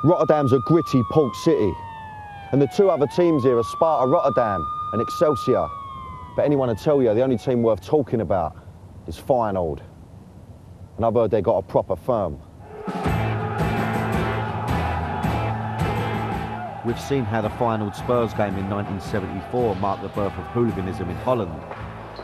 Rotterdam's a gritty port city, and the two other teams here are Sparta Rotterdam and Excelsior. But anyone will tell you the only team worth talking about is Feyenoord. And I've heard they got a proper firm. We've seen how the Feyenoord Spurs game in 1974 marked the birth of hooliganism in Holland.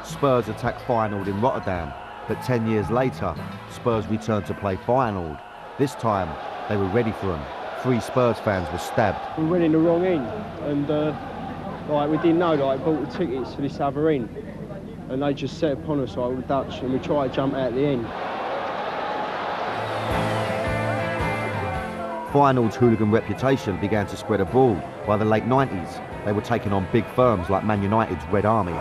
Spurs attacked Feyenoord in Rotterdam, but 10 years later, Spurs returned to play Feyenoord. This time, they were ready for them. 3 Spurs fans were stabbed. We went in the wrong end, and we didn't know, bought the tickets for this other end, and they just set upon us with the Dutch, and we tried to jump out the end. Feyenoord's hooligan reputation began to spread abroad. By the late 90s, they were taking on big firms like Man United's Red Army.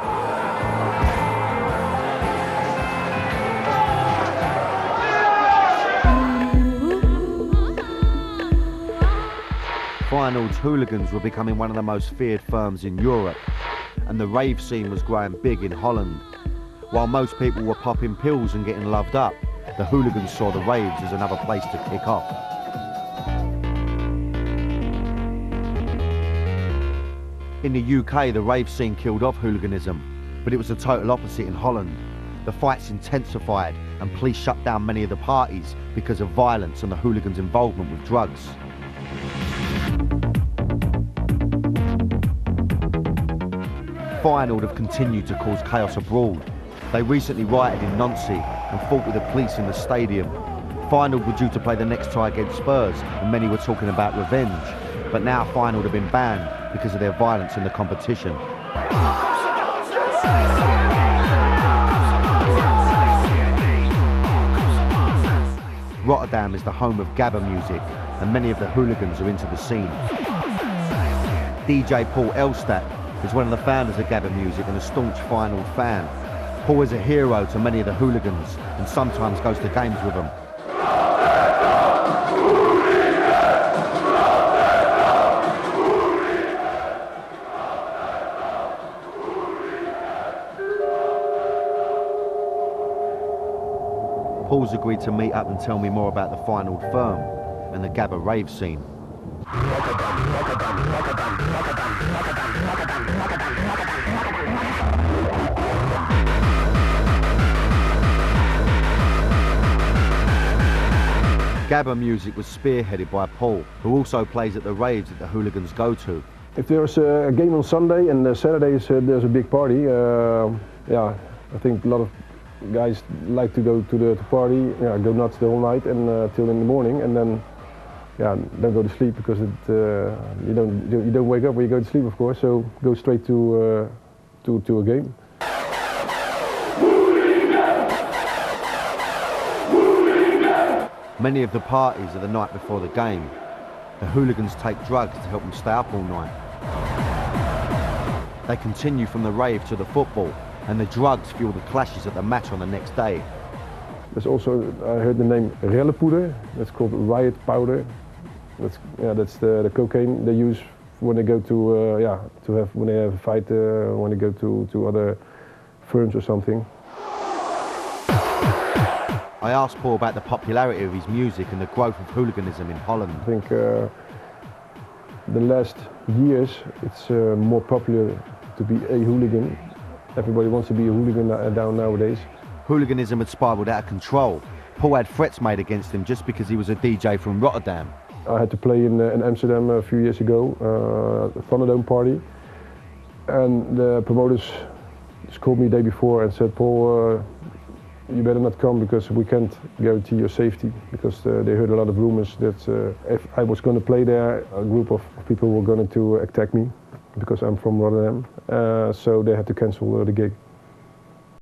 Feyenoord's hooligans were becoming one of the most feared firms in Europe, and the rave scene was growing big in Holland. While most people were popping pills and getting loved up, the hooligans saw the raves as another place to kick off. In the UK, the rave scene killed off hooliganism, but it was the total opposite in Holland. The fights intensified and police shut down many of the parties because of violence and the hooligans' involvement with drugs. Feyenoord have continued to cause chaos abroad. They recently rioted in Nancy and fought with the police in the stadium. Feyenoord were due to play the next tie against Spurs, and many were talking about revenge. But now Feyenoord have been banned because of their violence in the competition. Rotterdam is the home of gabba music, and many of the hooligans are into the scene. DJ Paul Elstad is one of the founders of gabba music and a staunch Feyenoord fan. Paul is a hero to many of the hooligans and sometimes goes to games with them. Paul's agreed to meet up and tell me more about the Feyenoord Firm and the gabba rave scene. Gabba music was spearheaded by Paul, who also plays at the raves that the hooligans go to. If there's a game on Sunday and Saturdays there's a big party, I think a lot of guys like to go to the party, go nuts the whole night and till in the morning, and then don't go to sleep because you don't wake up when you go to sleep, of course. So go straight to a game. Many of the parties are the night before the game. The hooligans take drugs to help them stay up all night. They continue from the rave to the football, and the drugs fuel the clashes at the match on the next day. There's also, I heard the name rellenpoeder. That's called riot powder. That's the cocaine they use when they go when they have a fight, when they go to other firms or something. I asked Paul about the popularity of his music and the growth of hooliganism in Holland. I think the last years it's more popular to be a hooligan. Everybody wants to be a hooligan down nowadays. Hooliganism had spiraled out of control. Paul had threats made against him just because he was a DJ from Rotterdam. I had to play in Amsterdam a few years ago, a Thunderdome party, and the promoters just called me the day before and said, Paul, you better not come because we can't guarantee your safety, because they heard a lot of rumors that if I was going to play there, a group of people were going to attack me because I'm from Rotterdam, so they had to cancel the gig.